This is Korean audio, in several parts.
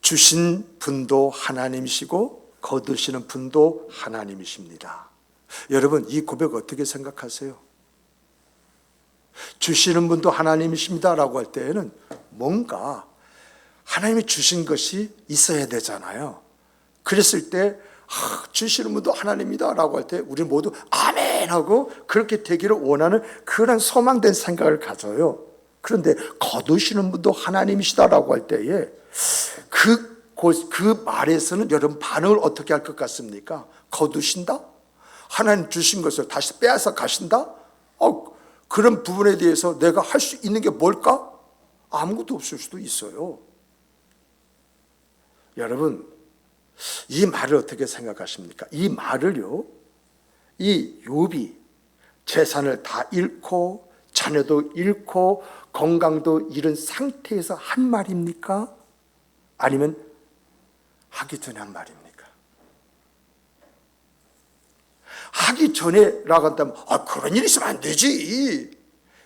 주신 분도 하나님이시고 거두시는 분도 하나님이십니다. 여러분, 이 고백 어떻게 생각하세요? 주시는 분도 하나님이십니다 라고 할 때에는 뭔가 하나님이 주신 것이 있어야 되잖아요. 그랬을 때 주시는 분도 하나님이다 라고 할 때 우리 모두 아멘 하고 그렇게 되기를 원하는 그런 소망된 생각을 가져요. 그런데 거두시는 분도 하나님이시다 라고 할 때에 그 말에서는 여러분 반응을 어떻게 할 것 같습니까? 거두신다? 하나님 주신 것을 다시 빼앗아 가신다? 그런 부분에 대해서 내가 할 수 있는 게 뭘까? 아무것도 없을 수도 있어요. 여러분, 이 말을 어떻게 생각하십니까? 이 말을요, 이 욥이 재산을 다 잃고 자녀도 잃고 건강도 잃은 상태에서 한 말입니까? 아니면 하기 전에 한 말입니까? 하기 전에라고 한다면 그런 일이 있으면 안 되지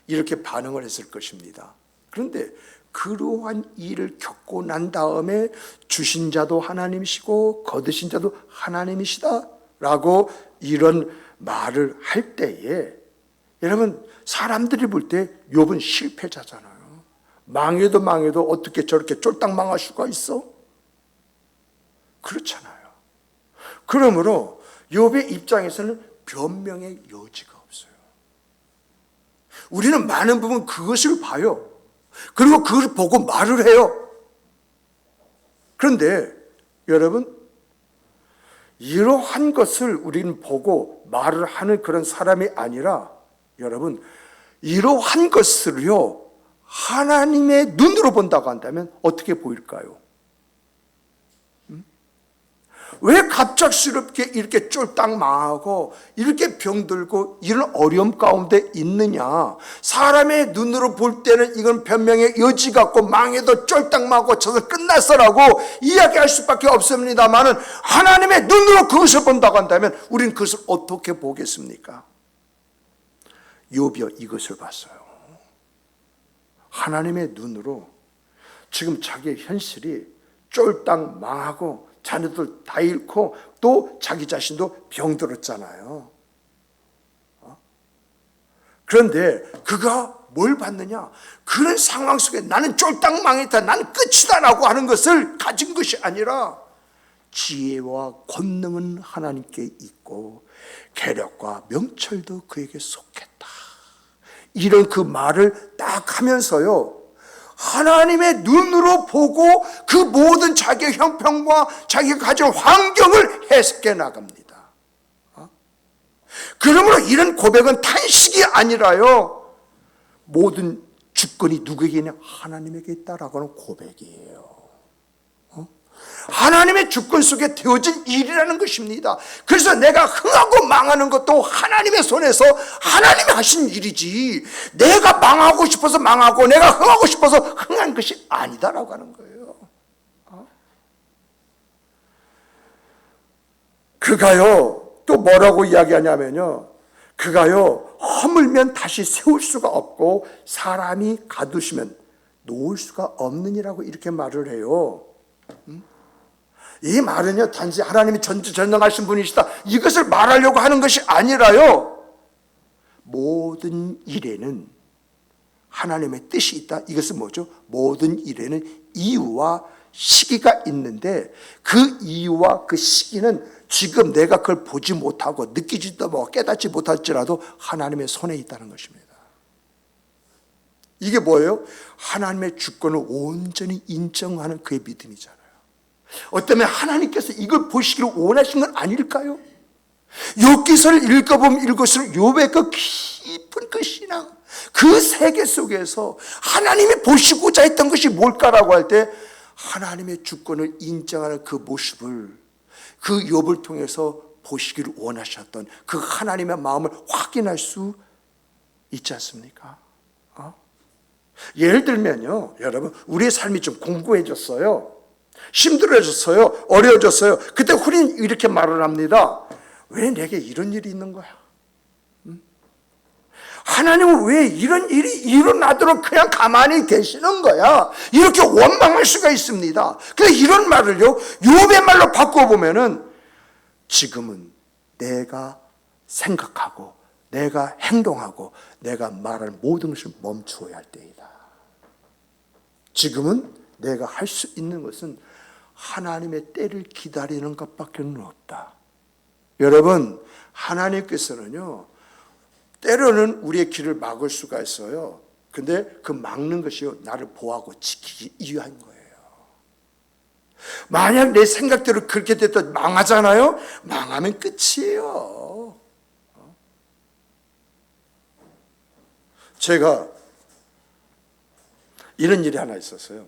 이렇게 반응을 했을 것입니다. 그런데 그러한 일을 겪고 난 다음에 주신 자도 하나님이시고 거두신 자도 하나님이시다 라고 이런 말을 할 때에 여러분, 사람들이 볼 때 욥은 실패자잖아요. 망해도 어떻게 저렇게 쫄딱 망할 수가 있어? 그렇잖아요. 그러므로 욥의 입장에서는 변명의 여지가 없어요. 우리는 많은 부분 그것을 봐요. 그리고 그걸 보고 말을 해요. 그런데 여러분, 이러한 것을 우리는 보고 말을 하는 그런 사람이 아니라 여러분, 이러한 것을요 하나님의 눈으로 본다고 한다면 어떻게 보일까요? 왜 갑작스럽게 이렇게 쫄딱 망하고 이렇게 병들고 이런 어려움 가운데 있느냐? 사람의 눈으로 볼 때는 이건 변명의 여지가 없고 망해도 쫄딱 망하고 저도 끝났어라고 이야기할 수밖에 없습니다만은 하나님의 눈으로 그것을 본다고 한다면 우리는 그것을 어떻게 보겠습니까? 욥이요, 이것을 봤어요. 하나님의 눈으로 지금 자기의 현실이 쫄딱 망하고 자녀들 다 잃고 또 자기 자신도 병들었잖아요. 그런데 그가 뭘 봤느냐? 그런 상황 속에 나는 쫄딱 망했다, 나는 끝이다 라고 하는 것을 가진 것이 아니라 지혜와 권능은 하나님께 있고 계력과 명철도 그에게 속했다. 이런 그 말을 딱 하면서요, 하나님의 눈으로 보고 그 모든 자기의 형편과 자기가 가진 환경을 해석해 나갑니다. 그러므로 이런 고백은 탄식이 아니라요, 모든 주권이 누구에게 있냐? 하나님에게 있다라고 하는 고백이에요. 하나님의 주권 속에 되어진 일이라는 것입니다. 그래서 내가 흥하고 망하는 것도 하나님의 손에서 하나님이 하신 일이지 내가 망하고 싶어서 망하고 내가 흥하고 싶어서 흥한 것이 아니다라고 하는 거예요. 그가요 또 뭐라고 이야기하냐면요, 그가요 허물면 다시 세울 수가 없고 사람이 가두시면 놓을 수가 없느니라고 이렇게 말을 해요. 이 말은요 단지 하나님이 전지전능하신 분이시다 이것을 말하려고 하는 것이 아니라요, 모든 일에는 하나님의 뜻이 있다. 이것은 뭐죠? 모든 일에는 이유와 시기가 있는데 그 이유와 그 시기는 지금 내가 그걸 보지 못하고 느끼지도 못하고 깨닫지 못할지라도 하나님의 손에 있다는 것입니다. 이게 뭐예요? 하나님의 주권을 온전히 인정하는 그의 믿음이잖아요. 어쩌면 하나님께서 이걸 보시기를 원하신 건 아닐까요? 욥기서를 읽어보면 읽을수록 욥의 그 깊은 그 신앙, 그 세계 속에서 하나님이 보시고자 했던 것이 뭘까라고 할 때 하나님의 주권을 인정하는 그 모습을, 그 욥을 통해서 보시기를 원하셨던 그 하나님의 마음을 확인할 수 있지 않습니까? 예를 들면요, 여러분, 우리의 삶이 좀 공고해졌어요. 힘들어졌어요. 어려워졌어요. 그때 우리는 이렇게 말을 합니다. 왜 내게 이런 일이 있는 거야? 하나님은 왜 이런 일이 일어나도록 그냥 가만히 계시는 거야? 이렇게 원망할 수가 있습니다. 근데 이런 말을요, 욥의 말로 바꿔보면은 지금은 내가 생각하고 내가 행동하고 내가 말할 모든 것을 멈추어야 할 때이다. 지금은 내가 할 수 있는 것은 하나님의 때를 기다리는 것밖에 없다. 여러분, 하나님께서는요, 때로는 우리의 길을 막을 수가 있어요. 근데 그 막는 것이요, 나를 보호하고 지키기 위한 거예요. 만약 내 생각대로 그렇게 됐다 망하잖아요? 망하면 끝이에요. 제가 이런 일이 하나 있었어요.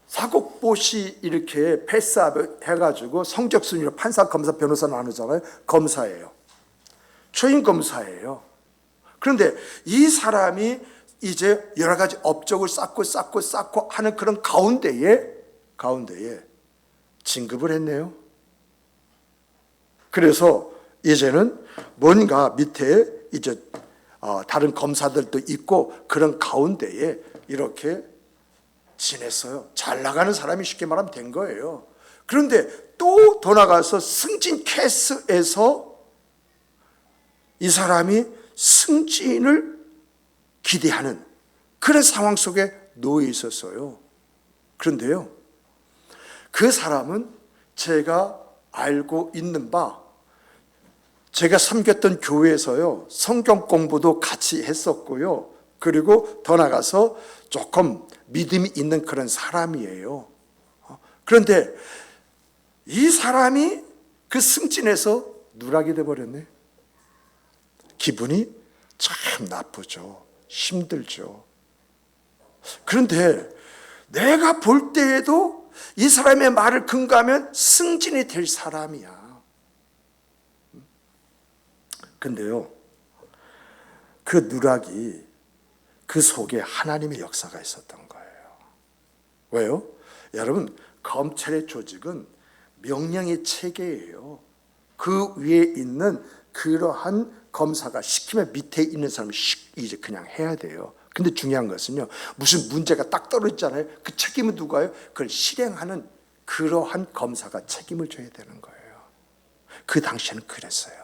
사법고시 이렇게 패스해가지고 성적 순위로 판사, 검사, 변호사 나누잖아요. 검사예요. 초임 검사예요. 그런데 이 사람이 이제 여러 가지 업적을 쌓고 하는 그런 가운데에 진급을 했네요. 그래서 이제는 뭔가 밑에 이제 다른 검사들도 있고 그런 가운데에 이렇게 지냈어요. 잘 나가는 사람이 쉽게 말하면 된 거예요. 그런데 또 더 나가서 승진 캐스에서 이 사람이 승진을 기대하는 그런 상황 속에 놓여 있었어요. 그런데요, 그 사람은 제가 알고 있는 바, 제가 섬겼던 교회에서요, 성경 공부도 같이 했었고요. 그리고 더 나가서 조금 믿음이 있는 그런 사람이에요. 그런데 이 사람이 그 승진에서 누락이 돼버렸네. 기분이 참 나쁘죠. 힘들죠. 그런데 내가 볼 때에도 이 사람의 말을 근거하면 승진이 될 사람이야. 근데요, 그 누락이 그 속에 하나님의 역사가 있었던 거예요. 왜요? 여러분, 검찰의 조직은 명령의 체계예요. 그 위에 있는 그러한 검사가 시키면 밑에 있는 사람이 이제 그냥 해야 돼요. 근데 중요한 것은요, 무슨 문제가 딱 떨어지잖아요. 그 책임은 누가요? 그걸 실행하는 그러한 검사가 책임을 져야 되는 거예요. 그 당시에는 그랬어요.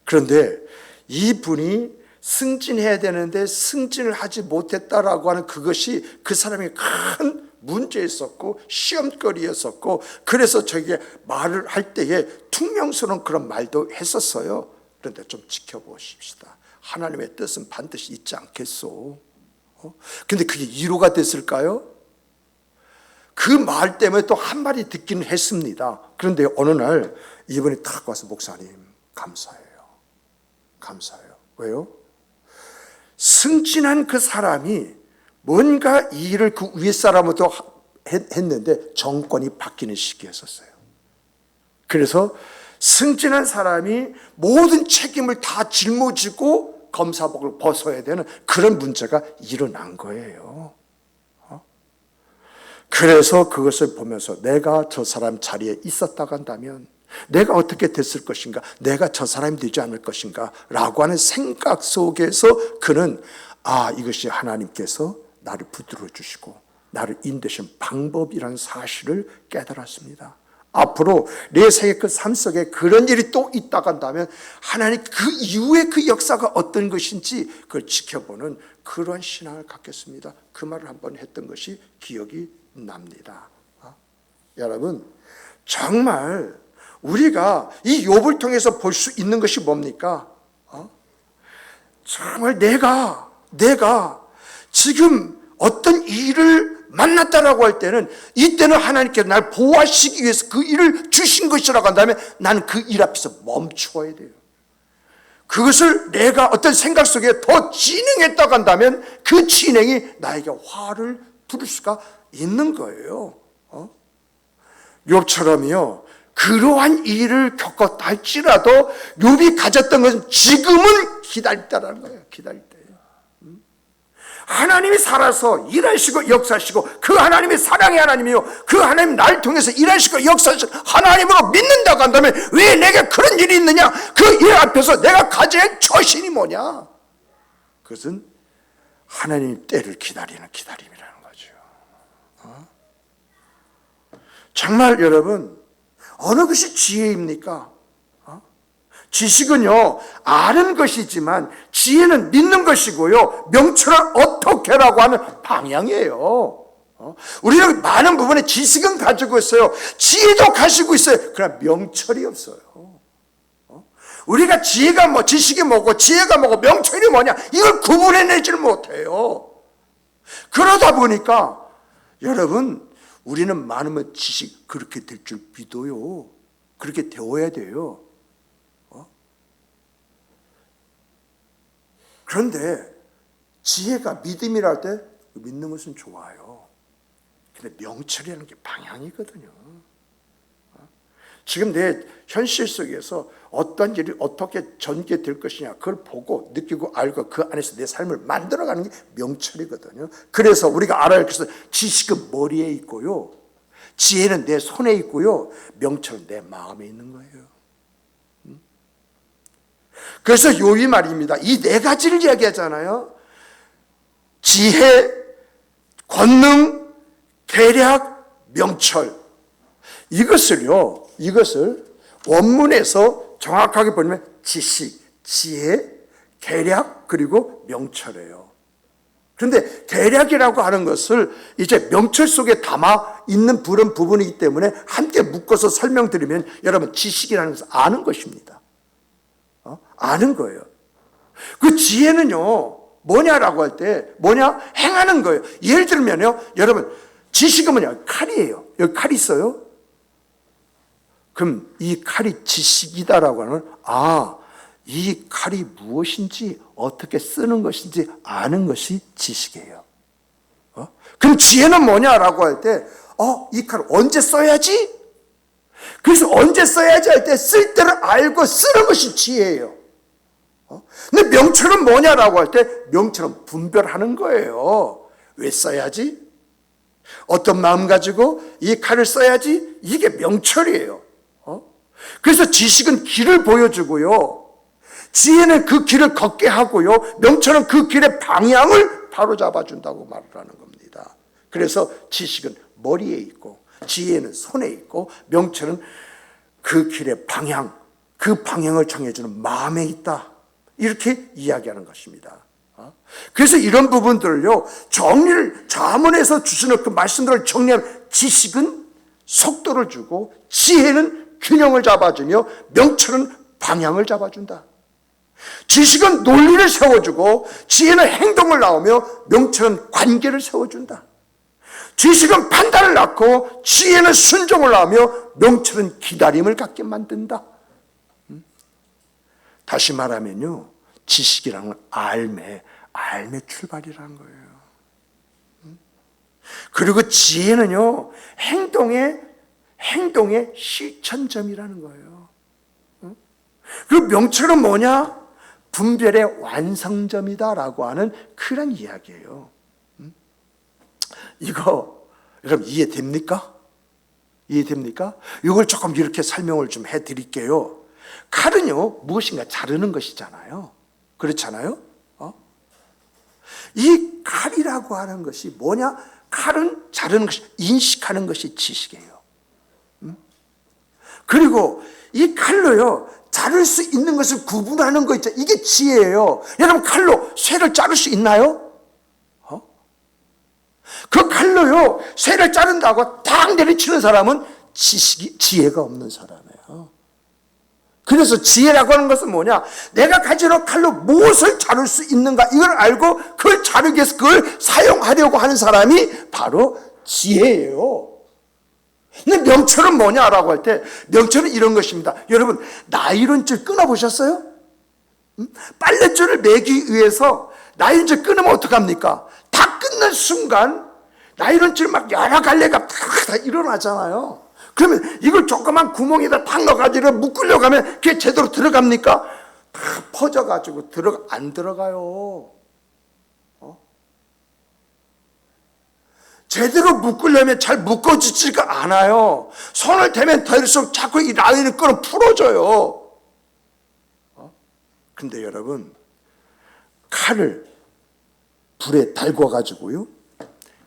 그런데 이분이 승진해야 되는데 승진을 하지 못했다라고 하는 그것이 그 사람이 큰 문제였었고 시험거리였었고, 그래서 저에게 말을 할 때에 퉁명스러운 그런 말도 했었어요. 그런데 좀 지켜보십시다. 하나님의 뜻은 반드시 있지 않겠소? 근데 그게 위로가 됐을까요? 그 말 때문에 또 한 마디 듣기는 했습니다. 그런데 어느 날 이분이 탁 와서, 목사님 감사해요. 감사해요. 왜요? 승진한 그 사람이 뭔가 이 일을 그 위에 사람부터 했는데 정권이 바뀌는 시기였었어요. 그래서 승진한 사람이 모든 책임을 다 짊어지고 검사복을 벗어야 되는 그런 문제가 일어난 거예요. 그래서 그것을 보면서 내가 저 사람 자리에 있었다고 한다면 내가 어떻게 됐을 것인가, 내가 저 사람이 되지 않을 것인가 라고 하는 생각 속에서 그는 이것이 하나님께서 나를 붙들어 주시고 나를 인도하신 방법이라는 사실을 깨달았습니다. 앞으로 내 생의 그 삶 속에 그런 일이 또 있다고 한다면 하나님 그 이후에 그 역사가 어떤 것인지 그걸 지켜보는 그런 신앙을 갖겠습니다. 그 말을 한번 했던 것이 기억이 납니다. 여러분, 정말 우리가 이 욥을 통해서 볼 수 있는 것이 뭡니까? 정말 내가 지금 어떤 일을 만났다라고 할 때는, 이때는 하나님께서 날 보호하시기 위해서 그 일을 주신 것이라고 한다면 나는 그 일 앞에서 멈추어야 돼요. 그것을 내가 어떤 생각 속에 더 진행했다고 한다면 그 진행이 나에게 화를 부를 수가 있는 거예요. 욥처럼요, 그러한 일을 겪었다 할지라도 욥이 가졌던 것은 지금은 기다릴 때라는 거예요. 기다릴 때. 하나님이 살아서 일하시고 역사하시고 그 하나님이 사랑의 하나님이요 그 하나님 날 통해서 일하시고 역사하시고 하나님으로 믿는다고 한다면 왜 내게 그런 일이 있느냐? 그 일 앞에서 내가 가져야 할 처신이 뭐냐? 그것은 하나님 때를 기다리는 기다림이라는 거죠. 정말 여러분 어느 것이 지혜입니까? 지식은요 아는 것이지만 지혜는 믿는 것이고요 명철은 어떻게라고 하는 방향이에요. 우리는 많은 부분에 지식은 가지고 있어요. 지혜도 가지고 있어요. 그러나 명철이 없어요. 우리가 지혜가 뭐 지식이 뭐고 지혜가 뭐고 명철이 뭐냐 이걸 구분해내질 못해요. 그러다 보니까 여러분 우리는 많으면 지식 그렇게 될 줄 믿어요. 그렇게 되어야 돼요. 그런데 지혜가 믿음이라 할 때 믿는 것은 좋아요. 근데 명철이라는 게 방향이거든요. 지금 내 현실 속에서 어떤 일이 어떻게 전개될 것이냐 그걸 보고 느끼고 알고 그 안에서 내 삶을 만들어가는 게 명철이거든요. 그래서 우리가 알아야 할 것은 지식은 머리에 있고요 지혜는 내 손에 있고요 명철은 내 마음에 있는 거예요. 그래서 요이 말입니다. 이 네 가지를 이야기하잖아요. 지혜, 권능, 계략, 명철. 이것을 원문에서 정확하게 보면 지식, 지혜, 계략, 그리고 명철이에요. 그런데 계략이라고 하는 것을 이제 명철 속에 담아 있는 그런 부분이기 때문에 함께 묶어서 설명드리면 여러분 지식이라는 것을 아는 것입니다. 아는 거예요. 그 지혜는요 뭐냐라고 할 때 뭐냐? 행하는 거예요. 예를 들면요 여러분 지식은 뭐냐? 칼이에요. 여기 칼 있어요? 그럼 이 칼이 지식이다라고 하는 이 칼이 무엇인지 어떻게 쓰는 것인지 아는 것이 지식이에요. 그럼 지혜는 뭐냐라고 할 때 이 칼을 언제 써야지? 그래서 언제 써야지 할 때 쓸 때를 알고 쓰는 것이 지혜예요. 근데 명철은 뭐냐라고 할 때 명철은 분별하는 거예요. 왜 써야지? 어떤 마음 가지고 이 칼을 써야지? 이게 명철이에요. 그래서 지식은 길을 보여주고요 지혜는 그 길을 걷게 하고요 명철은 그 길의 방향을 바로잡아 준다고 말을 하는 겁니다. 그래서 지식은 머리에 있고 지혜는 손에 있고 명철은 그 길의 방향, 그 방향을 정해주는 마음에 있다. 이렇게 이야기하는 것입니다. 그래서 이런 부분들을요 정리를 잠언에서 주시는 그 말씀들을 정리하면 지식은 속도를 주고 지혜는 균형을 잡아주며 명철은 방향을 잡아준다. 지식은 논리를 세워주고 지혜는 행동을 낳으며 명철은 관계를 세워준다. 지식은 판단을 낳고 지혜는 순종을 낳으며 명철은 기다림을 갖게 만든다. 다시 말하면요 지식이라는 건 알매 출발이라는 거예요. 그리고 지혜는요 행동의 실천점이라는 거예요. 그리고 명철은 뭐냐? 분별의 완성점이다라고 하는 그런 이야기예요. 이거 여러분 이해됩니까? 이해됩니까? 이걸 조금 이렇게 설명을 좀 해드릴게요. 칼은요 무엇인가 자르는 것이잖아요. 그렇잖아요. 이 칼이라고 하는 것이 뭐냐? 칼은 자르는 것이 인식하는 것이 지식이에요. 그리고 이 칼로요 자를 수 있는 것을 구분하는 거 있죠. 이게 지혜예요. 여러분 칼로 쇠를 자를 수 있나요? 그 칼로요 쇠를 자른다고 딱 내리치는 사람은 지혜가 없는 사람이에요. 그래서 지혜라고 하는 것은 뭐냐? 내가 가지고 칼로 무엇을 자를 수 있는가 이걸 알고 그걸 자르기 위해서 그걸 사용하려고 하는 사람이 바로 지혜예요. 근데 명철은 뭐냐라고 할 때 명철은 이런 것입니다. 여러분 나일론줄 끊어보셨어요? 빨랫줄을 매기 위해서 나일론줄 끊으면 어떡합니까? 다 끊는 순간 나일론줄 막 여러 갈래가 다 일어나잖아요. 그러면 이걸 조그만 구멍에다 탁 넣어가지고 묶으려고 하면 그게 제대로 들어갑니까? 다 퍼져가지고 안 들어가요. 제대로 묶으려면 잘 묶어지지가 않아요. 손을 대면 될수록 자꾸 이 나이는 끈을 풀어줘요. 근데 여러분, 칼을 불에 달궈가지고요,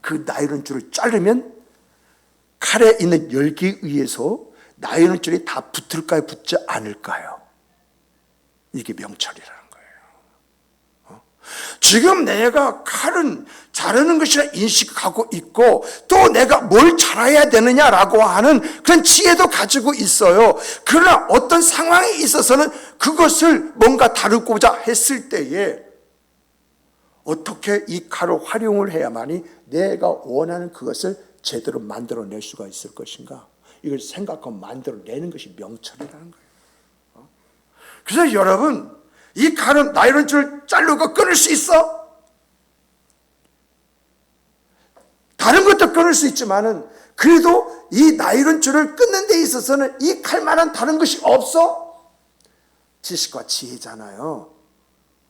그 나이론 줄을 자르면 칼에 있는 열기에 의해서 나이론 줄이 다 붙을까요? 붙지 않을까요? 이게 명철이라는 거예요. 지금 내가 칼은 자르는 것이라 인식하고 있고, 또 내가 뭘 잘해야 되느냐라고 하는 그런 지혜도 가지고 있어요. 그러나 어떤 상황에 있어서는 그것을 뭔가 다루고자 했을 때에 어떻게 이 칼을 활용을 해야만이 내가 원하는 그것을 제대로 만들어낼 수가 있을 것인가? 이걸 생각하고 만들어내는 것이 명철이라는 거예요. 그래서 여러분, 이 칼은 나이론 줄을 자르고 끊을 수 있어? 다른 것도 끊을 수 있지만은 그래도 이 나이론 줄을 끊는 데 있어서는 이 칼만한 다른 것이 없어? 지식과 지혜잖아요.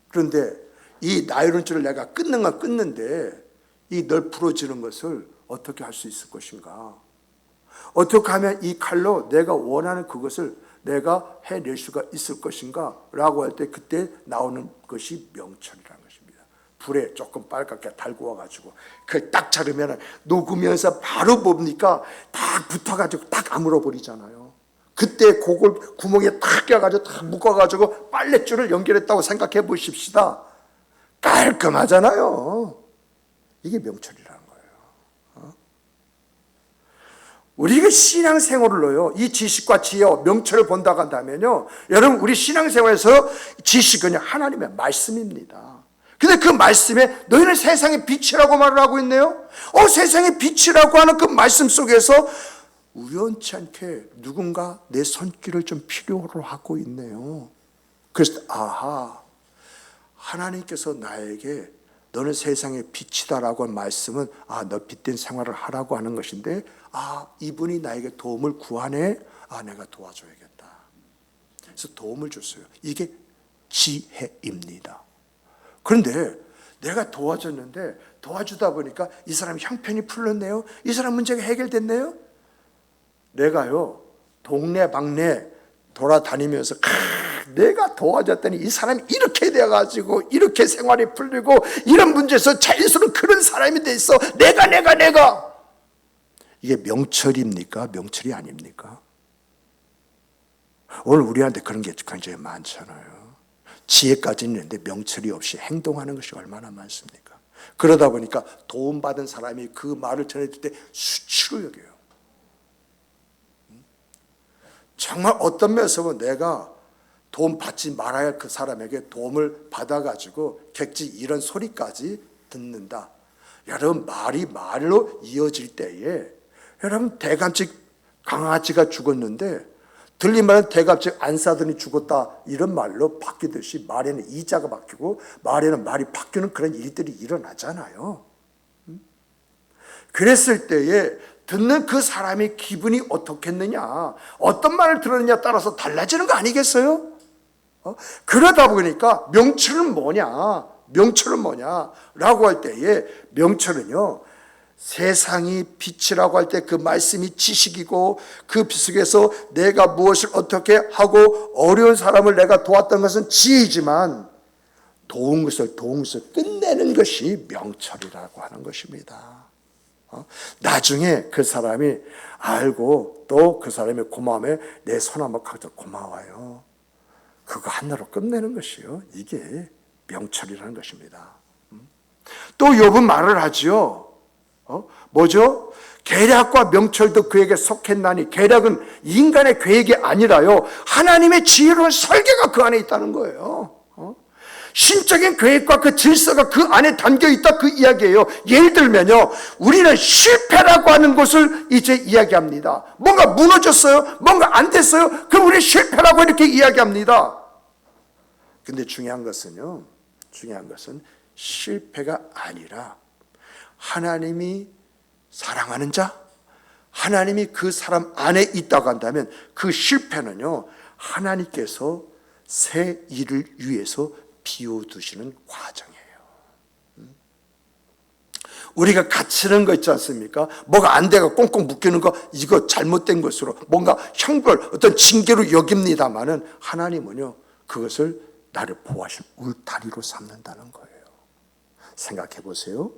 그런데 이 나이론 줄을 내가 끊는 건 끊는데 이 널브러지는 것을 어떻게 할 수 있을 것인가? 어떻게 하면 이 칼로 내가 원하는 그것을 내가 해낼 수가 있을 것인가? 라고 할 때 그때 나오는 것이 명철이라는 것입니다. 불에 조금 빨갛게 달구어가지고 그걸 딱 자르면 녹으면서 바로 뭡니까? 딱 붙어가지고 딱 아물어버리잖아요. 그때 그걸 구멍에 탁 껴가지고 탁 묶어가지고 빨랫줄을 연결했다고 생각해 보십시다. 깔끔하잖아요. 이게 명철이라는 거예요. 우리가 신앙생활로요, 이 지식과 지혜와 명철을 본다고 한다면요, 여러분, 우리 신앙생활에서 지식은 하나님의 말씀입니다. 근데 그 말씀에 너희는 세상의 빛이라고 말을 하고 있네요. 세상의 빛이라고 하는 그 말씀 속에서 우연치 않게 누군가 내 손길을 좀 필요로 하고 있네요. 그래서 하나님께서 나에게 너는 세상의 빛이다라고 한 말씀은 너 빛된 생활을 하라고 하는 것인데 이분이 나에게 도움을 구하네. 내가 도와줘야겠다. 그래서 도움을 줬어요. 이게 지혜입니다. 그런데 내가 도와줬는데 도와주다 보니까 이 사람 형편이 풀렸네요. 이 사람 문제가 해결됐네요. 내가요 동네 방네 돌아다니면서 내가 도와줬더니 이 사람이 이렇게 돼가지고 이렇게 생활이 풀리고 이런 문제에서 자연스러운 그런 사람이 돼 있어. 내가 이게 명철입니까? 명철이 아닙니까? 오늘 우리한테 그런 게 굉장히 많잖아요. 지혜까지는 있는데 명철이 없이 행동하는 것이 얼마나 많습니까? 그러다 보니까 도움받은 사람이 그 말을 전해줄 때 수치로 여겨요. 정말 어떤 면에서 내가 도움 받지 말아야 할 그 사람에게 도움을 받아가지고 객지 이런 소리까지 듣는다. 여러분, 말이 말로 이어질 때에 여러분, 대감직 강아지가 죽었는데 들린 말은 대감직 안 싸더니 죽었다 이런 말로 바뀌듯이 말에는 이자가 바뀌고 말에는 말이 바뀌는 그런 일들이 일어나잖아요. 그랬을 때에 듣는 그 사람의 기분이 어떻겠느냐, 어떤 말을 들었느냐에 따라서 달라지는 거 아니겠어요? 그러다 보니까 명철은 뭐냐? 명철은 뭐냐라고 할 때에 명철은요, 세상이 빛이라고 할 때 그 말씀이 지식이고 그 빛 속에서 내가 무엇을 어떻게 하고 어려운 사람을 내가 도왔던 것은 지혜이지만 도운 것을 끝내는 것이 명철이라고 하는 것입니다. 나중에 그 사람이 알고 또 그 사람의 고마움에 내 손 한번 가져 고마워요. 그거 하나로 끝내는 것이요. 이게 명철이라는 것입니다. 또 욥은 말을 하지요. 뭐죠? 계략과 명철도 그에게 속했나니, 계략은 인간의 계획이 아니라요, 하나님의 지혜로운 설계가 그 안에 있다는 거예요. 신적인 계획과 그 질서가 그 안에 담겨 있다, 그 이야기예요. 예를 들면요, 우리는 실패라고 하는 것을 이제 이야기합니다. 뭔가 무너졌어요, 뭔가 안 됐어요, 그럼 우리는 실패라고 이렇게 이야기합니다. 근데 중요한 것은 실패가 아니라 하나님이 사랑하는 자, 하나님이 그 사람 안에 있다고 한다면 그 실패는요, 하나님께서 새 일을 위해서 비워두시는 과정이에요. 우리가 갇히는 거 있지 않습니까? 뭐가 안 돼가 꽁꽁 묶이는 거, 이거 잘못된 것으로 뭔가 형벌, 어떤 징계로 여깁니다마는 하나님은요, 그것을 나를 보호하실 울타리로 삼는다는 거예요. 생각해 보세요.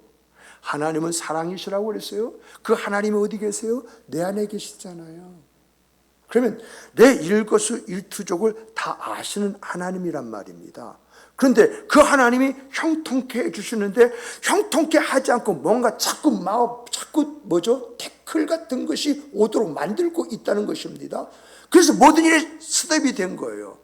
하나님은 사랑이시라고 그랬어요. 그 하나님이 어디 계세요? 내 안에 계시잖아요. 그러면 내 일거수일투족을 다 아시는 하나님이란 말입니다. 그런데 그 하나님이 형통케 해주시는데 형통케 하지 않고 뭔가 자꾸 태클 같은 것이 오도록 만들고 있다는 것입니다. 그래서 모든 일이 스톱이 된 거예요.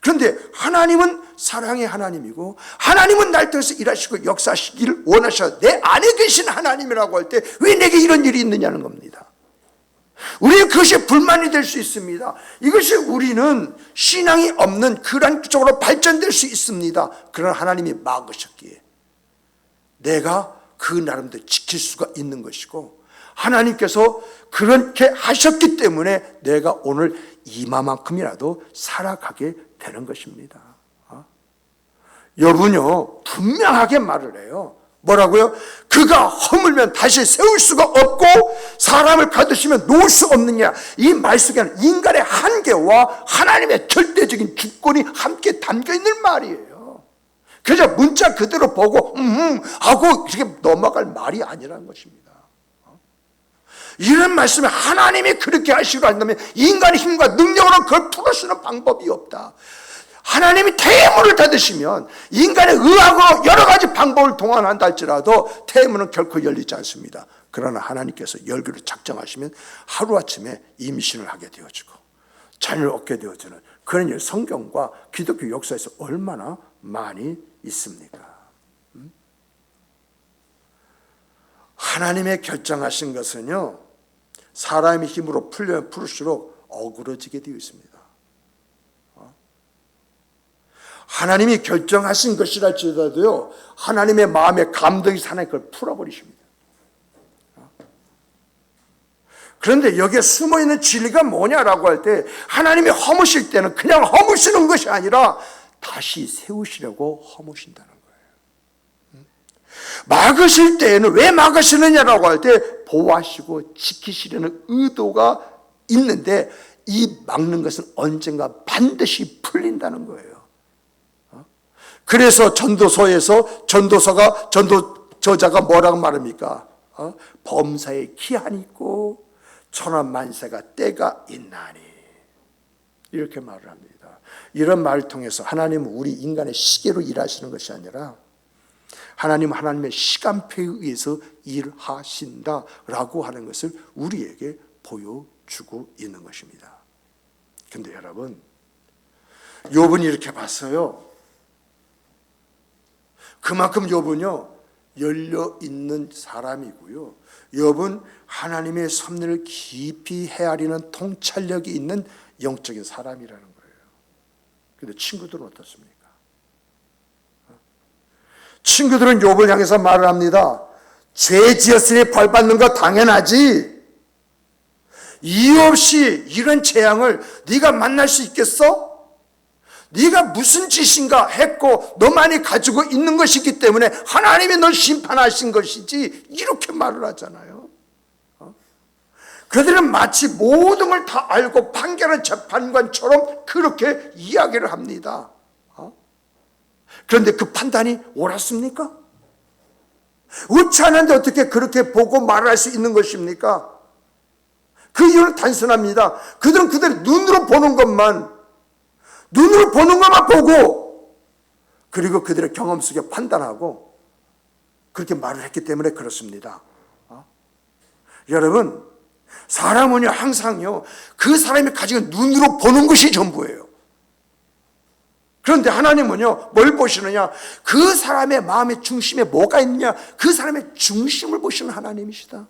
그런데 하나님은 사랑의 하나님이고 하나님은 날 통해서 일하시고 역사하시기를 원하셔. 내 안에 계신 하나님이라고 할 때 왜 내게 이런 일이 있느냐는 겁니다. 우리는 그것이 불만이 될 수 있습니다. 이것이 우리는 신앙이 없는 그런 쪽으로 발전될 수 있습니다. 그러나 하나님이 막으셨기에 내가 그 나름대로 지킬 수가 있는 것이고 하나님께서 그렇게 하셨기 때문에 내가 오늘 이마만큼이라도 살아가게 되는 것입니다. 여러분요, 분명하게 말을 해요. 뭐라고요? 그가 허물면 다시 세울 수가 없고 사람을 가두시면 놓을 수 없느냐. 이 말 속에는 인간의 한계와 하나님의 절대적인 주권이 함께 담겨 있는 말이에요. 그래서 문자 그대로 보고 하고 이렇게 넘어갈 말이 아니라는 것입니다. 이런 말씀에 하나님이 그렇게 하시고 한다면 인간의 힘과 능력으로 그걸 풀어쓰는 방법이 없다. 하나님이 태문을 닫으시면 인간의 의학으로 여러 가지 방법을 동원한다 할지라도 태문은 결코 열리지 않습니다. 그러나 하나님께서 열기로 작정하시면 하루아침에 임신을 하게 되어지고 자녀를 얻게 되어지는 그런 일 성경과 기독교 역사에서 얼마나 많이 있습니까? 하나님의 결정하신 것은요, 사람의 힘으로 풀려면 풀수록 어그러지게 되어 있습니다. 하나님이 결정하신 것이랄지라도요, 하나님의 마음에 감동이 사는 그걸 풀어버리십니다. 그런데 여기에 숨어있는 진리가 뭐냐라고 할 때 하나님이 허무실 때는 그냥 허무시는 것이 아니라 다시 세우시려고 허무신다는 거예요. 막으실 때에는 왜 막으시느냐라고 할 때 보호하시고 지키시려는 의도가 있는데 이 막는 것은 언젠가 반드시 풀린다는 거예요. 그래서 전도서에서 전도저자가 뭐라고 말합니까? 범사에 기한이 있고 천원만세가 때가 있나니 이렇게 말을 합니다. 이런 말을 통해서 하나님은 우리 인간의 시계로 일하시는 것이 아니라 하나님은 하나님의 시간표에 의해서 일하신다라고 하는 것을 우리에게 보여주고 있는 것입니다. 그런데 여러분, 욥은 이렇게 봤어요. 그만큼 욥은요, 열려있는 사람이고요, 욥은 하나님의 섭리를 깊이 헤아리는 통찰력이 있는 영적인 사람이라는 거예요. 그런데 친구들은 어떻습니까? 친구들은 욥을 향해서 말을 합니다. 죄 지었으니 벌 받는 거 당연하지. 이유 없이 이런 재앙을 네가 만날 수 있겠어? 네가 무슨 짓인가 했고 너만이 가지고 있는 것이기 때문에 하나님이 널 심판하신 것이지, 이렇게 말을 하잖아요. 그들은 마치 모든 걸 다 알고 판결한 재판관처럼 그렇게 이야기를 합니다. 그런데 그 판단이 옳았습니까? 옳지 않은데 어떻게 그렇게 보고 말할 수 있는 것입니까? 그 이유는 단순합니다. 그들은 그들의 눈으로 보는 것만 보고, 그리고 그들의 경험 속에 판단하고 그렇게 말을 했기 때문에 그렇습니다. 여러분, 사람은요 항상요 그 사람이 가지고 눈으로 보는 것이 전부예요. 그런데 하나님은요 뭘 보시느냐? 그 사람의 마음의 중심에 뭐가 있느냐? 그 사람의 중심을 보시는 하나님이시다.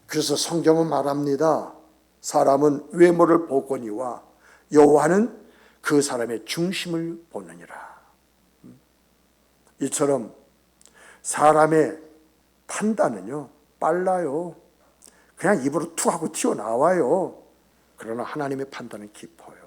그래서 성경은 말합니다. 사람은 외모를 보거니와 여호와는 그 사람의 중심을 보느니라. 이처럼 사람의 판단은요 빨라요. 그냥 입으로 툭 하고 튀어나와요. 그러나 하나님의 판단은 깊어요.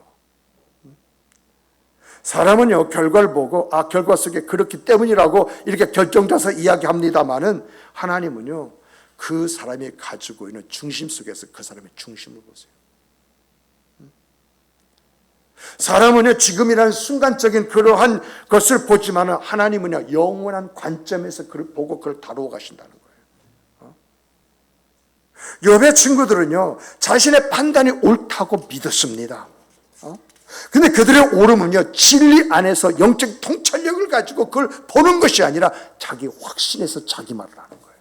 사람은요, 결과를 보고 결과 속에 그렇기 때문이라고 이렇게 결정져서 이야기합니다마는 하나님은요, 그 사람이 가지고 있는 중심 속에서 그 사람의 중심을 보세요. 사람은요, 지금이라는 순간적인 그러한 것을 보지만 하나님은요, 영원한 관점에서 그걸 보고 그걸 다루어 가신다는 거예요. 욥의 친구들은요, 자신의 판단이 옳다고 믿었습니다. 근데 그들의 옳음은요, 진리 안에서 영적 통찰력을 가지고 그걸 보는 것이 아니라 자기 확신에서 자기 말을 하는 거예요.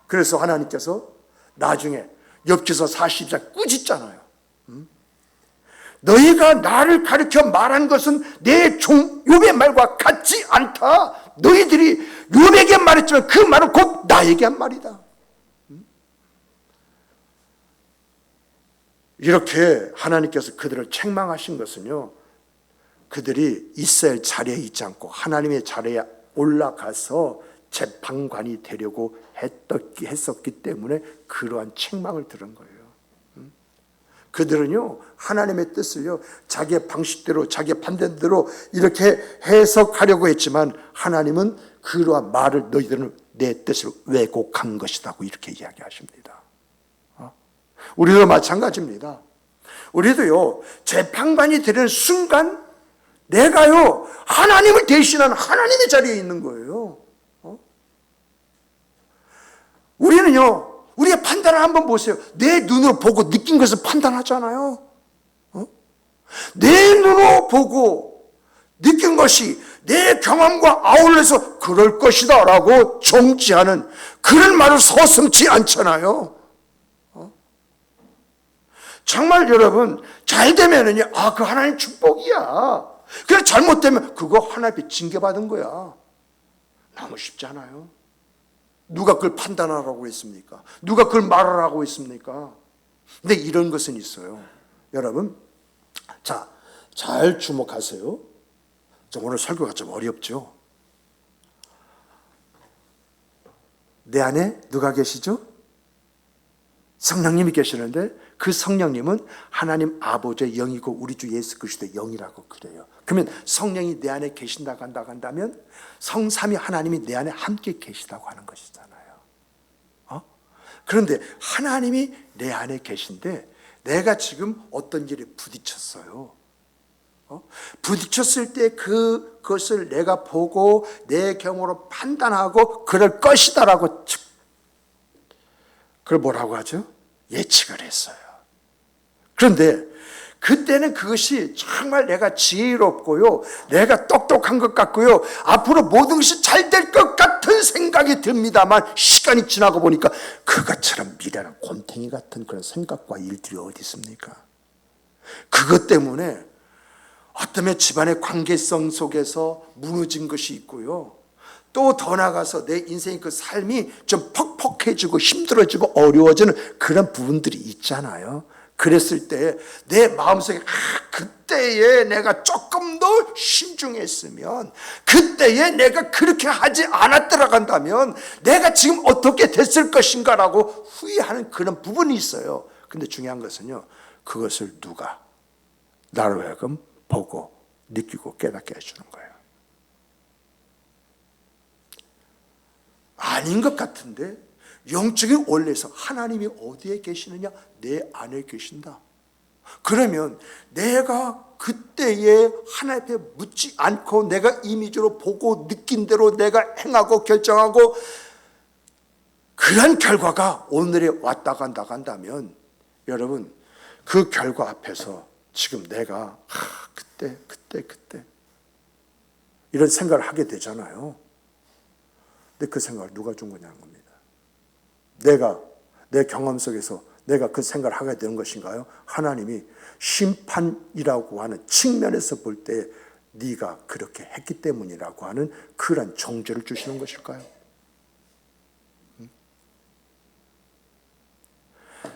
그래서 하나님께서 나중에 욥기서 40장 꾸짖잖아요. 너희가 나를 가르쳐 말한 것은 내 종 욥의 말과 같지 않다. 너희들이 욥에게 말했지만 그 말은 곧 나에게 한 말이다. 이렇게 하나님께서 그들을 책망하신 것은요, 그들이 있어야 할 자리에 있지 않고 하나님의 자리에 올라가서 재판관이 되려고 했었기 때문에 그러한 책망을 들은 거예요. 그들은요, 하나님의 뜻을요, 자기의 방식대로, 자기의 판단대로 이렇게 해석하려고 했지만 하나님은 그러한 말을 너희들은 내 뜻을 왜곡한 것이라고 이렇게 이야기하십니다. 우리도 마찬가지입니다. 우리도요, 재판관이 되는 순간 내가요, 하나님을 대신하는 하나님의 자리에 있는 거예요. 우리는요, 우리의 판단을 한번 보세요. 내 눈으로 보고 느낀 것을 판단하잖아요. 내 눈으로 보고 느낀 것이 내 경험과 아울러서 그럴 것이다 라고 정지하는 그런 말을 서슴지 않잖아요. 정말 여러분, 잘 되면은요, 그 하나님 축복이야. 그래, 잘못되면 그거 하나님께 징계받은 거야. 너무 쉽지 않아요? 누가 그걸 판단하라고 했습니까? 누가 그걸 말하라고 했습니까? 근데 이런 것은 있어요. 여러분, 자, 잘 주목하세요. 오늘 설교가 좀 어렵죠? 내 안에 누가 계시죠? 성령님이 계시는데 그 성령님은 하나님 아버지의 영이고 우리 주 예수 그리스도의 영이라고 그래요. 그러면 성령이 내 안에 계신다고 한다면 성삼위 하나님이 내 안에 함께 계시다고 하는 것이잖아요. 그런데 하나님이 내 안에 계신데 내가 지금 어떤 일에 부딪혔어요. 부딪혔을 때 그것을 내가 보고 내 경험으로 판단하고 그럴 것이다라고 그걸 뭐라고 하죠? 예측을 했어요. 그런데 그때는 그것이 정말 내가 지혜롭고요, 내가 똑똑한 것 같고요, 앞으로 모든 것이 잘 될 것 같은 생각이 듭니다만 시간이 지나고 보니까 그것처럼 미련한 곰탱이 같은 그런 생각과 일들이 어디 있습니까? 그것 때문에 어쩌면 집안의 관계성 속에서 무너진 것이 있고요, 또 더 나아가서 내 인생의 그 삶이 좀 퍽퍽해지고 힘들어지고 어려워지는 그런 부분들이 있잖아요. 그랬을 때 내 마음속에 그때에 내가 조금 더 신중했으면, 그때에 내가 그렇게 하지 않았더라 한다면 내가 지금 어떻게 됐을 것인가라고 후회하는 그런 부분이 있어요. 근데 중요한 것은요, 그것을 누가 나로 하여금 보고 느끼고 깨닫게 해주는 거예요. 아닌 것 같은데 영적인 원리에서 하나님이 어디에 계시느냐? 내 안에 계신다. 그러면 내가 그때에 하나님 앞에 묻지 않고 내가 이미지로 보고 느낀 대로 내가 행하고 결정하고 그런 결과가 오늘에 왔다 간다 한다면 여러분, 그 결과 앞에서 지금 내가 그때 이런 생각을 하게 되잖아요. 근데 그 생각을 누가 준 거냐는 겁니다. 내가 내 경험 속에서 내가 그 생각을 하게 되는 것인가요? 하나님이 심판이라고 하는 측면에서 볼 때 네가 그렇게 했기 때문이라고 하는 그런 정죄를 주시는 것일까요?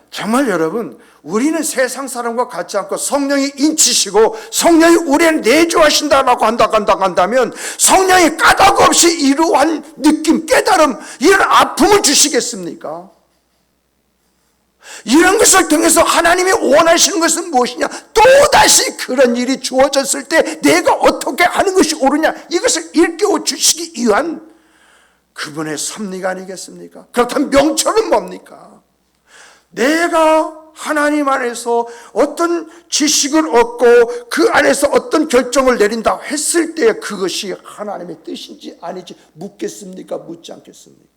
정말 여러분, 우리는 세상 사람과 같지 않고 성령이 인치시고 성령이 우리를 내주하신다라고 한다면 성령이 까닭 없이 이러한 느낌, 깨달음, 이런 아픔을 주시겠습니까? 이런 것을 통해서 하나님이 원하시는 것은 무엇이냐? 또다시 그런 일이 주어졌을 때 내가 어떻게 하는 것이 옳으냐? 이것을 일깨워 주시기 위한 그분의 섭리가 아니겠습니까? 그렇다면 명철은 뭡니까? 내가 하나님 안에서 어떤 지식을 얻고 그 안에서 어떤 결정을 내린다 했을 때 그것이 하나님의 뜻인지 아닌지 묻겠습니까? 묻지 않겠습니까?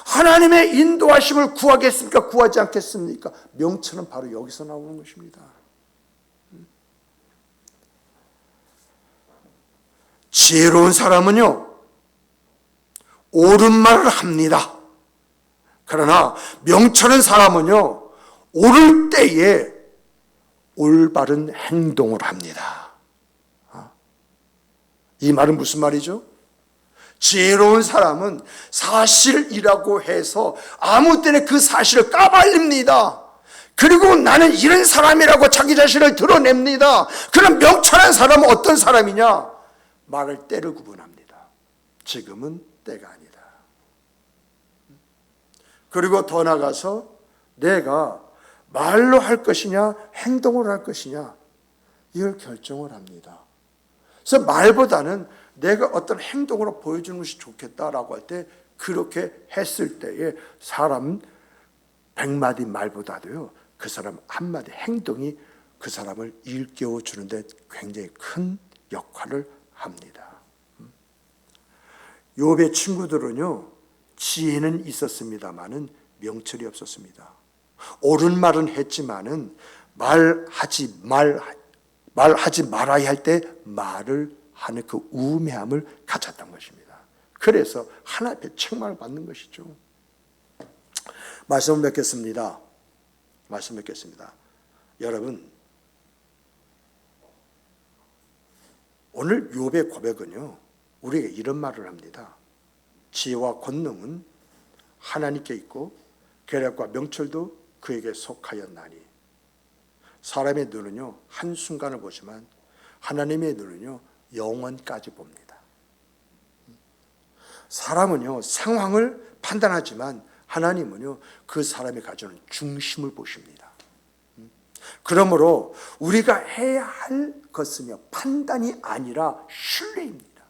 하나님의 인도하심을 구하겠습니까? 구하지 않겠습니까? 명철은 바로 여기서 나오는 것입니다. 지혜로운 사람은요, 옳은 말을 합니다. 그러나 명철한 사람은요, 옳을 때에 올바른 행동을 합니다. 이 말은 무슨 말이죠? 지혜로운 사람은 사실이라고 해서 아무 때나 그 사실을 까발립니다. 그리고 나는 이런 사람이라고 자기 자신을 드러냅니다. 그럼 명철한 사람은 어떤 사람이냐? 말을 때를 구분합니다. 지금은 때가 아니다. 그리고 더 나가서 내가 말로 할 것이냐 행동을 할 것이냐 이걸 결정을 합니다. 그래서 말보다는 내가 어떤 행동으로 보여주는 것이 좋겠다라고 할 때 그렇게 했을 때에 사람 100마디 말보다도요 그 사람 한마디 행동이 그 사람을 일깨워 주는데 굉장히 큰 역할을 합니다. 욥의 친구들은요 지혜는 있었습니다마는 명철이 없었습니다. 옳은 말은 했지만은 말하지 말아야 할 때 말을 하는 그 우매함을 가졌던 것입니다. 그래서 하나님 앞에 책망을 받는 것이죠. 말씀을 맺겠습니다. 여러분, 오늘 욥의 고백은요 우리에게 이런 말을 합니다. 지혜와 권능은 하나님께 있고 계략과 명철도 그에게 속하였나니 사람의 눈은요 한순간을 보지만 하나님의 눈은요 영원까지 봅니다. 사람은요 상황을 판단하지만 하나님은요 그 사람이 가지는 중심을 보십니다. 그러므로 우리가 해야 할 것은요 판단이 아니라 신뢰입니다.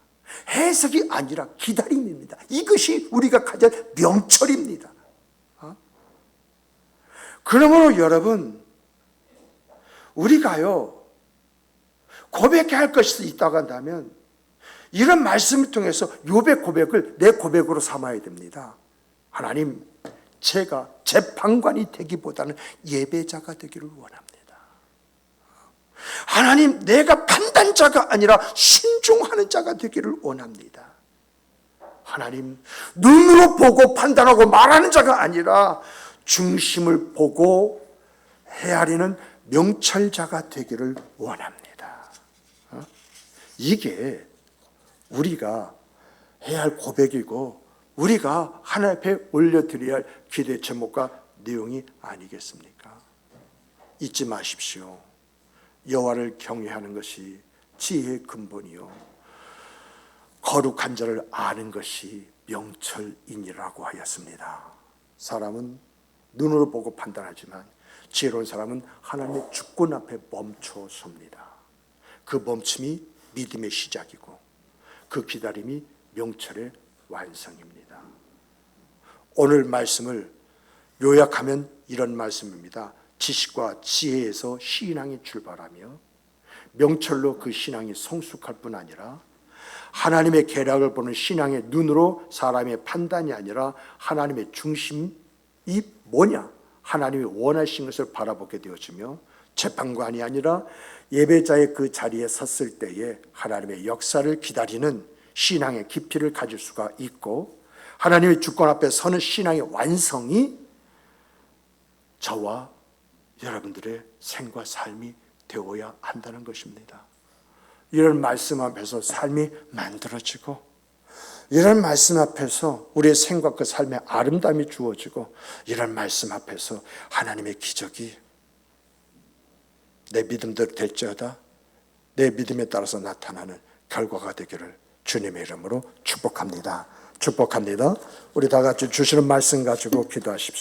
해석이 아니라 기다림입니다. 이것이 우리가 가진 명철입니다. 그러므로 여러분 우리가요 고백해야 할 것이 있다고 한다면 이런 말씀을 통해서 욥의 고백을 내 고백으로 삼아야 됩니다. 하나님, 제가 재판관이 되기보다는 예배자가 되기를 원합니다. 하나님, 내가 판단자가 아니라 순종하는 자가 되기를 원합니다. 하나님, 눈으로 보고 판단하고 말하는 자가 아니라 중심을 보고 헤아리는 명철자가 되기를 원합니다. 이게 우리가 해야 할 고백이고 우리가 하나님 앞에 올려드려야 할 기도의 제목과 내용이 아니겠습니까? 잊지 마십시오. 여호와를 경외하는 것이 지혜의 근본이요 거룩한 자를 아는 것이 명철이니라고 하였습니다. 사람은 눈으로 보고 판단하지만 지혜로운 사람은 하나님의 주권 앞에 멈춰 섭니다. 그 멈춤이 믿음의 시작이고 그 기다림이 명철의 완성입니다. 오늘 말씀을 요약하면 이런 말씀입니다. 지식과 지혜에서 신앙이 출발하며 명철로 그 신앙이 성숙할 뿐 아니라 하나님의 계략을 보는 신앙의 눈으로 사람의 판단이 아니라 하나님의 중심이 뭐냐? 하나님이 원하신 것을 바라보게 되어지며 재판관이 아니라 예배자의 그 자리에 섰을 때에 하나님의 역사를 기다리는 신앙의 깊이를 가질 수가 있고 하나님의 주권 앞에 서는 신앙의 완성이 저와 여러분들의 생과 삶이 되어야 한다는 것입니다. 이런 말씀 앞에서 삶이 만들어지고 이런 말씀 앞에서 우리의 생과 그 삶의 아름다움이 주어지고 이런 말씀 앞에서 하나님의 기적이 내 믿음대로 될지어다 내 믿음에 따라서 나타나는 결과가 되기를 주님의 이름으로 축복합니다. 우리 다 같이 주시는 말씀 가지고 기도하십시다.